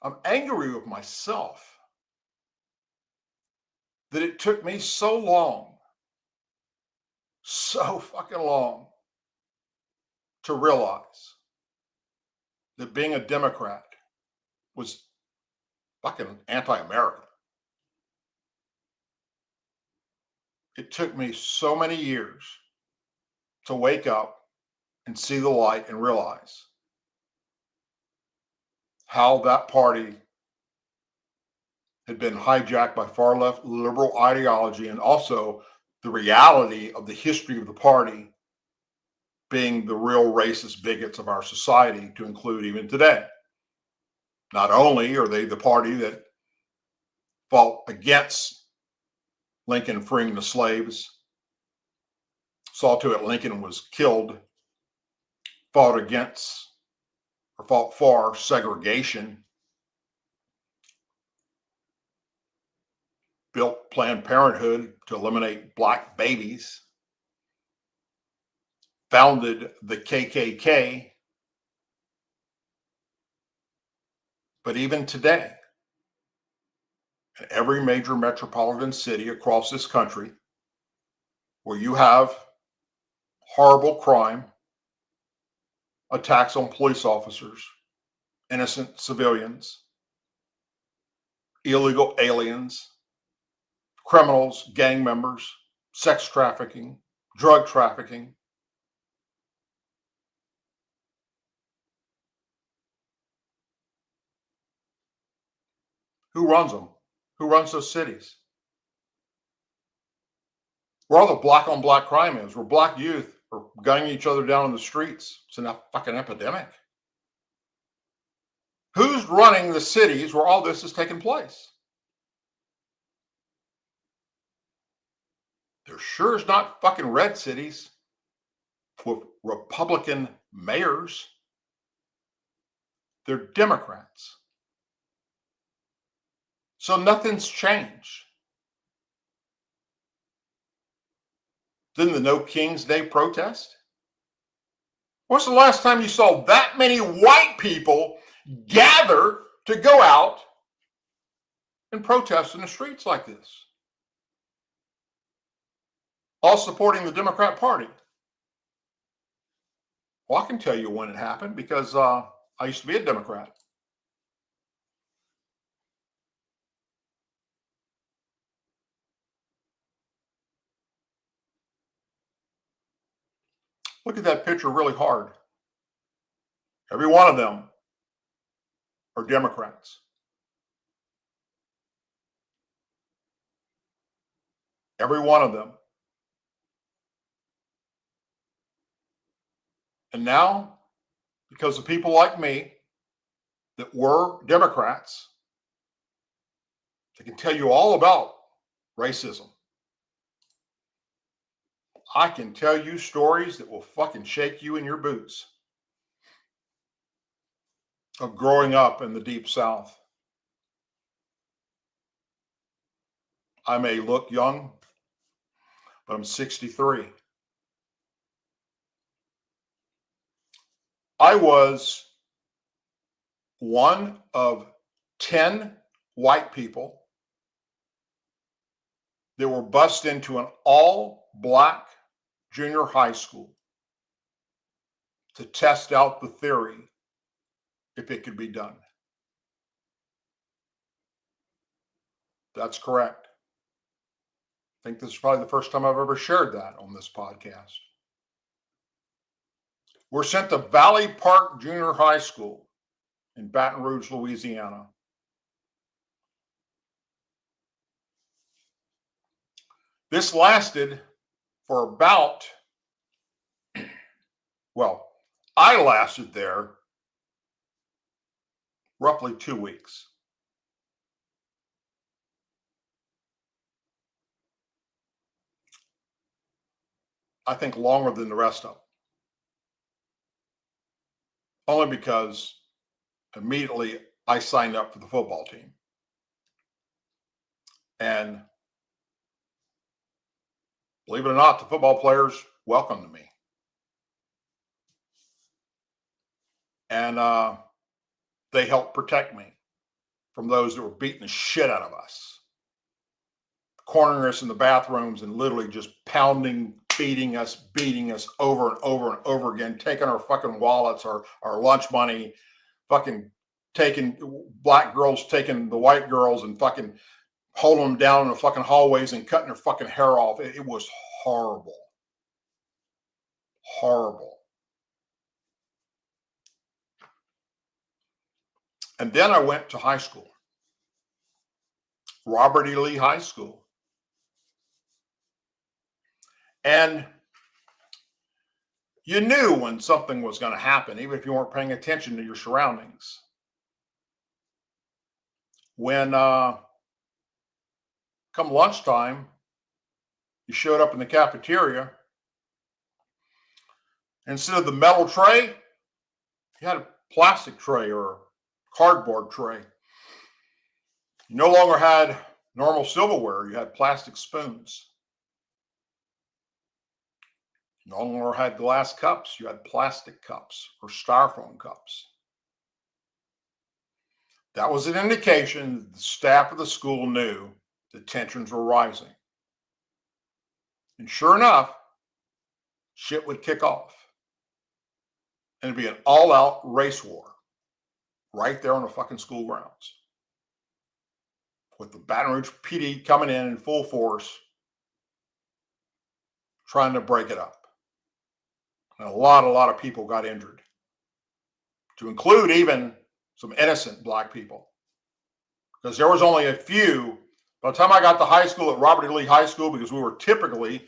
I'm angry with myself that it took me so fucking long, to realize that being a Democrat was fucking anti-American. It took me so many years to wake up and see the light and realize how that party had been hijacked by far left liberal ideology, and also the reality of the history of the party being the real racist bigots of our society, to include even today. Not only are they the party that fought against Lincoln freeing the slaves, saw to it Lincoln was killed, fought for segregation, built Planned Parenthood to eliminate black babies, founded the KKK. But even today, in every major metropolitan city across this country, where you have horrible crime, attacks on police officers, innocent civilians, illegal aliens, criminals, gang members, sex trafficking, drug trafficking, who runs them? Who runs those cities? Where all the black on black crime is, where black youth are gunning each other down in the streets. It's a fucking epidemic. Who's running the cities where all this is taking place? There sure is not fucking red cities with Republican mayors. They're Democrats. So nothing's changed. Didn't the No King's Day protest? When's the last time you saw that many white people gather to go out and protest in the streets like this? All supporting the Democrat Party. Well, I can tell you when it happened, because I used to be a Democrat. Look at that picture really hard. Every one of them are Democrats. Every one of them. And now, because of people like me that were Democrats, they can tell you all about racism. I can tell you stories that will fucking shake you in your boots of growing up in the Deep South. I may look young, but I'm 63. I was one of 10 white people that were bused into an all-black junior high school to test out the theory if it could be done. That's correct. I think this is probably the first time I've ever shared that on this podcast. We're sent to Valley Park Junior High School in Baton Rouge, Louisiana. This lasted for about, well, I lasted there roughly 2 weeks. I think longer than the rest of them. Only because immediately I signed up for the football team. And believe it or not, the football players welcomed me. And they helped protect me from those that were beating the shit out of us, cornering us in the bathrooms and literally just pounding, beating us over and over and over again, taking our fucking wallets, our lunch money, fucking taking black girls, taking the white girls and fucking holding them down in the fucking hallways and cutting their fucking hair off. It was horrible. Horrible. And then I went to high school, Robert E. Lee High School. And you knew when something was going to happen, even if you weren't paying attention to your surroundings. When come lunchtime, you showed up in the cafeteria. Instead of the metal tray, you had a plastic tray or a cardboard tray. You no longer had normal silverware, you had plastic spoons. You no longer had glass cups, you had plastic cups or styrofoam cups. That was an indication that the staff of the school knew that tensions were rising. And sure enough, shit would kick off. And it'd be an all-out race war right there on the fucking school grounds, with the Baton Rouge PD coming in full force, trying to break it up. And a lot of people got injured, to include even some innocent black people, because there was only a few. By the time I got to high school at Robert E. Lee High School, because we were typically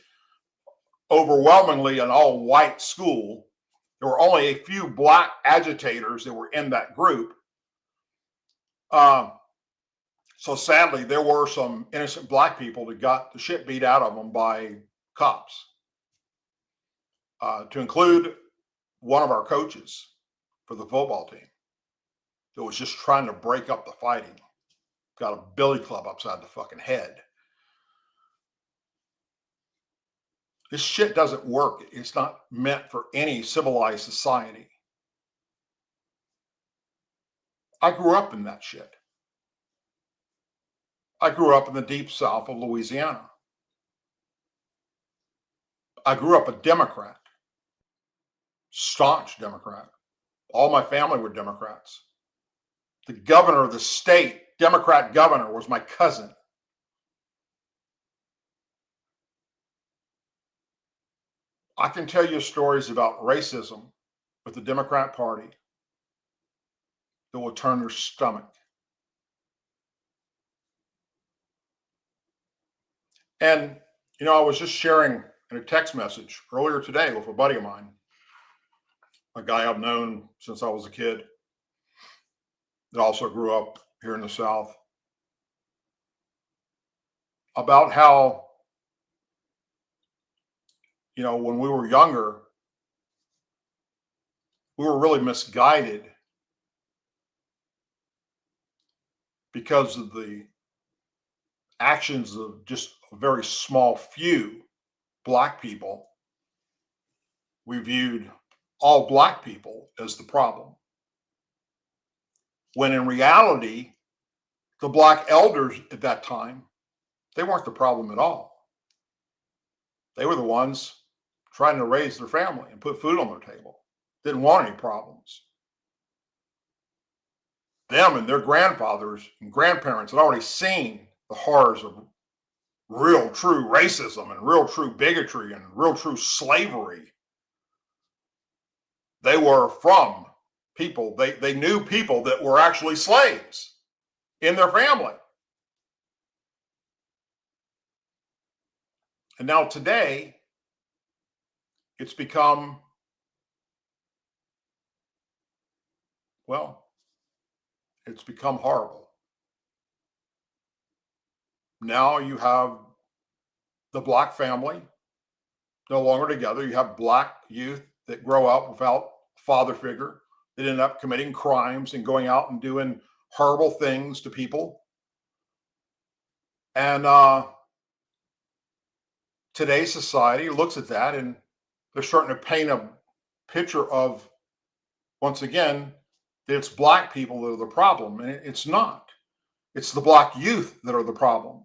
overwhelmingly an all-white school, there were only a few black agitators that were in that group. So sadly, there were some innocent black people that got the shit beat out of them by cops, to include one of our coaches for the football team that was just trying to break up the fighting. Got a billy club upside the fucking head. This shit doesn't work. It's not meant for any civilized society. I grew up in that shit. I grew up in the deep south of Louisiana. I grew up a Democrat, staunch Democrat. All my family were Democrats. The governor of the state, Democrat governor, was my cousin. I can tell you stories about racism with the Democrat Party that will turn your stomach. And, you know, I was just sharing in a text message earlier today with a buddy of mine, a guy I've known since I was a kid, that also grew up here in the South, about how, you know, when we were younger, we were really misguided because of the actions of just a very small few black people. We viewed all black people as the problem, when in reality, the black elders at that time, they weren't the problem at all. They were the ones trying to raise their family and put food on their table. didn't want any problems. Them and their grandfathers and grandparents had already seen the horrors of real true racism and real true bigotry and real true slavery. They were from people, they knew people that were actually slaves in their family. And now today, it's become, well, it's become horrible. Now you have the black family no longer together. You have black youth that grow up without a father figure, that end up committing crimes and going out and doing horrible things to people. And today's society looks at that and they're starting to paint a picture of, once again, that it's black people that are the problem. And it's not. It's the black youth that are the problem.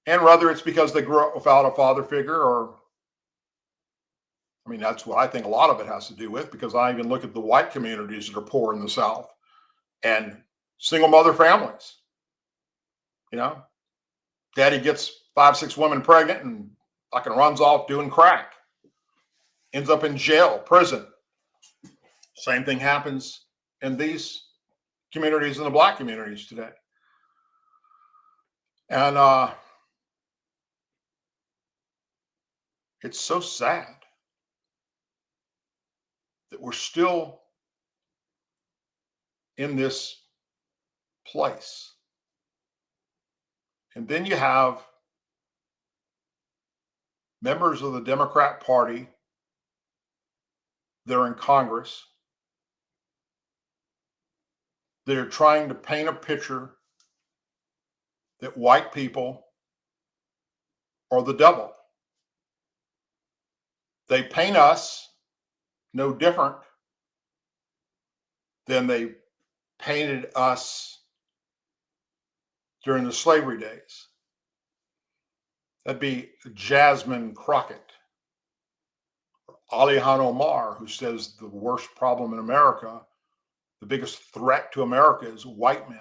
And whether it's because they grew up without a father figure, or, I mean, that's what I think a lot of it has to do with, because I even look at the white communities that are poor in the South and single mother families. You know, daddy gets 5, 6 women pregnant and fucking runs off doing crack, ends up in jail, prison. Same thing happens in these communities, in the black communities today. And it's so sad that we're still in this place. And then you have members of the Democrat Party that are in Congress that are trying to paint a picture that white people are the devil. They paint us no different than they painted us during the slavery days. That'd be Jasmine Crockett, or Alihan Omar, who says the worst problem in America, the biggest threat to America, is white men.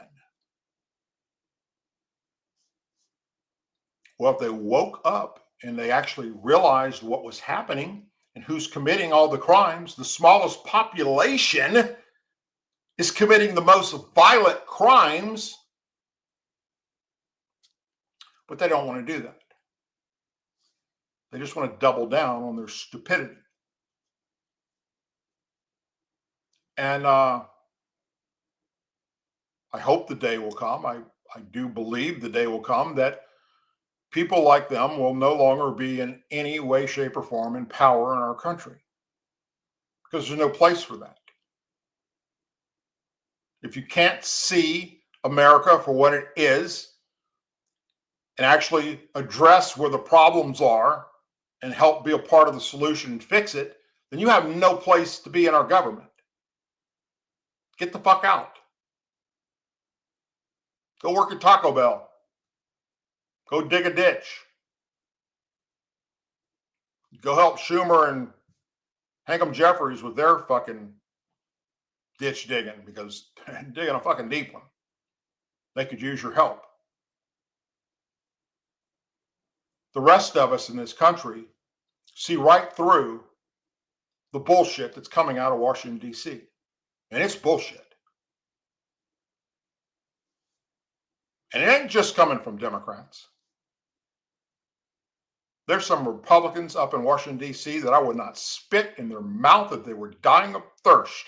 Well, if they woke up and they actually realized what was happening and who's committing all the crimes, the smallest population is committing the most violent crimes, but they don't want to do that. They just want to double down on their stupidity. And I hope the day will come. I do believe the day will come that people like them will no longer be in any way, shape, or form in power in our country, because there's no place for that. If you can't see America for what it is and actually address where the problems are and help be a part of the solution and fix it, then you have no place to be in our government. Get the fuck out. Go work at Taco Bell. Go dig a ditch. Go help Schumer and Hankum Jeffries with their fucking ditch digging, because they're digging a fucking deep one. They could use your help. The rest of us in this country see right through the bullshit that's coming out of Washington, D.C. And it's bullshit. And it ain't just coming from Democrats. There's some Republicans up in Washington, D.C. that I would not spit in their mouth if they were dying of thirst.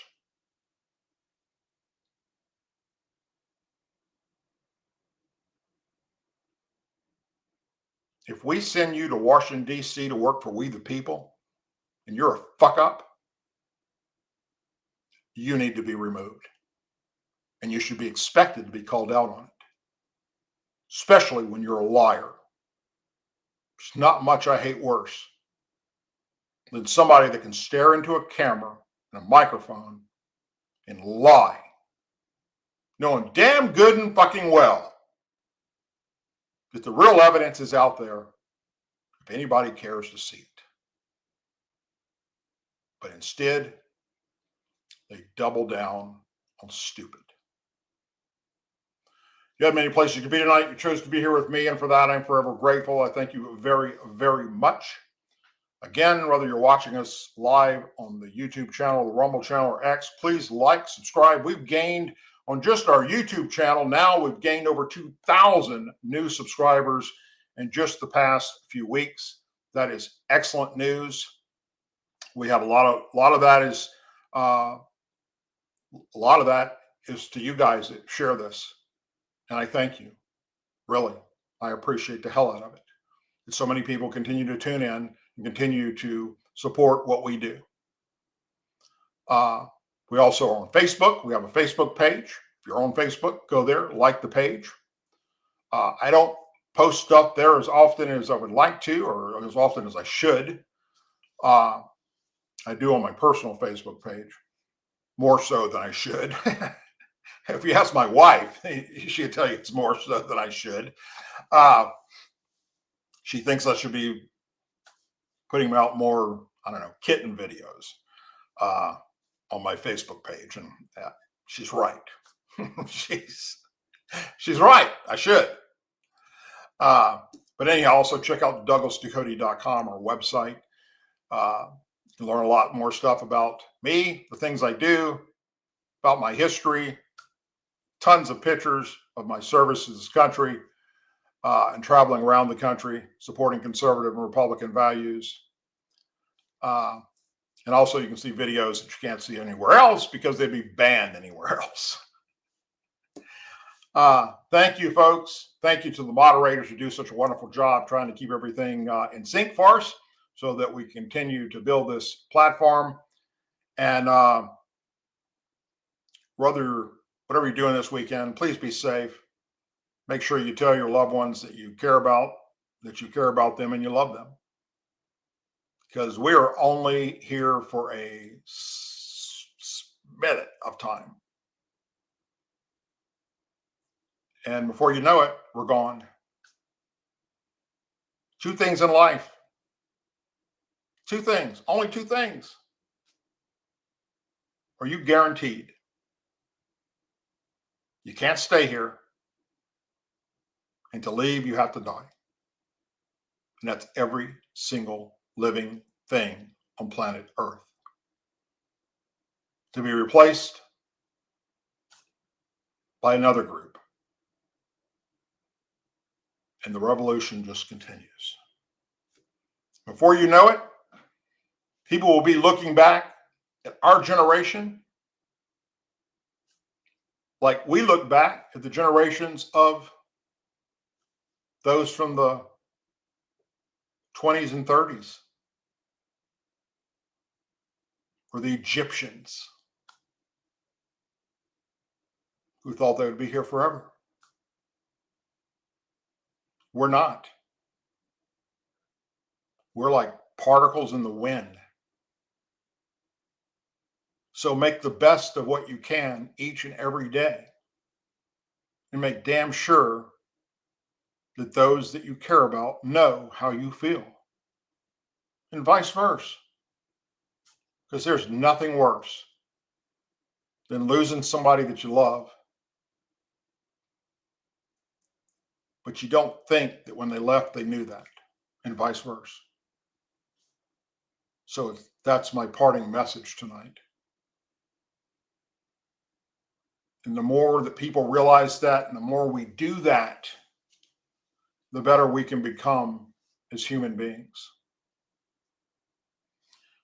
If we send you to Washington, D.C. to work for we the people, and you're a fuck up, you need to be removed. And you should be expected to be called out on it, especially when you're a liar. There's not much I hate worse than somebody that can stare into a camera and a microphone and lie, knowing damn good and fucking well that the real evidence is out there if anybody cares to see it. But instead, they double down on stupid. You have many places you could be tonight. You chose to be here with me, and for that, I'm forever grateful. I thank you very, very much. Again, whether you're watching us live on the YouTube channel, the Rumble channel, or X, please like, subscribe. We've gained on just our YouTube channel. Now we've gained over 2,000 new subscribers in just the past few weeks. That is excellent news. We have a lot of that is to you guys that share this, and I thank you. Really, I appreciate the hell out of it. And so many people continue to tune in and continue to support what we do. We also are on Facebook. We have a Facebook page. If you're on Facebook, go there, like the page. I don't post stuff there as often as I would like to, or as often as I should. I do on my personal Facebook page, more so than I should. If you ask my wife, she'll tell you it's more so than I should. She thinks I should be putting out more, I don't know, kitten videos on my Facebook page, and she's right. she's right. I should. But anyhow, also check out DouglasDucote.com, our website. You can learn a lot more stuff about me, the things I do, about my history, tons of pictures of my service to this country, and traveling around the country, supporting conservative and Republican values. And also you can see videos that you can't see anywhere else because they'd be banned anywhere else. Thank you, folks. Thank you to the moderators who do such a wonderful job trying to keep everything in sync for us so that we continue to build this platform. And whatever you're doing this weekend, please be safe. Make sure you tell your loved ones that you care about them and you love them. Because we are only here for a minute of time. And before you know it, we're gone. Two things in life. Two things. Only two things. Are you guaranteed? You can't stay here. And to leave, you have to die. And that's every single living thing on planet Earth. To be replaced by another group. And the revolution just continues. Before you know it, people will be looking back at our generation like we look back at the generations of those from the 20s and 30s, or the Egyptians who thought they would be here forever. We're not. We're like particles in the wind. So make the best of what you can each and every day, and make damn sure that those that you care about know how you feel, and vice versa. Because there's nothing worse than losing somebody that you love, but you don't think that when they left, they knew that, and vice versa. So that's my parting message tonight. And the more that people realize that, and the more we do that, the better we can become as human beings.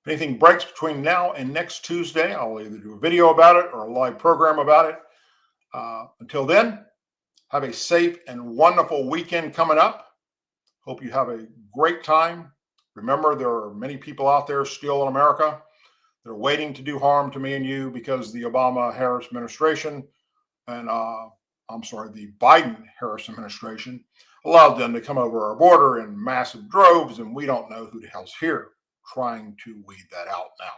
If anything breaks between now and next Tuesday, I'll either do a video about it or a live program about it. Until then, have a safe and wonderful weekend coming up. Hope you have a great time. Remember, there are many people out there still in America that are waiting to do harm to me and you because the Obama-Harris administration and the Biden-Harris administration allowed them to come over our border in massive droves, and we don't know who the hell's here. Trying to weed that out now.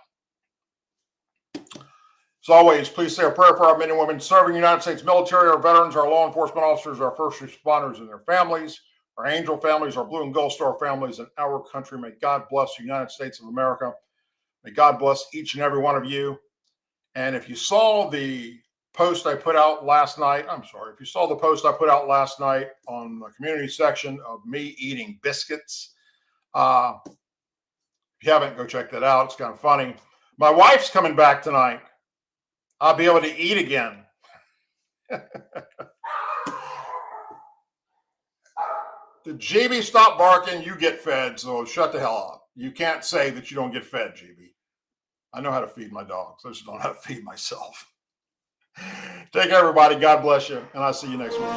As always, please say a prayer for our men and women serving the United States military, our veterans, our law enforcement officers, our first responders and their families, our angel families, our blue and gold star families, and our country. May God bless the United States of America. May God bless each and every one of you. And if you saw the post I put out last night, if you saw the post I put out last night on the community section of me eating biscuits, if you haven't, go check that out. It's kind of funny. My wife's coming back tonight. I'll be able to eat again. The GB stop barking, you get fed, so shut the hell up. You can't say that you don't get fed, GB. I know how to feed my dogs. I just don't know how to feed myself. Take care, everybody. God bless you, and I'll see you next week.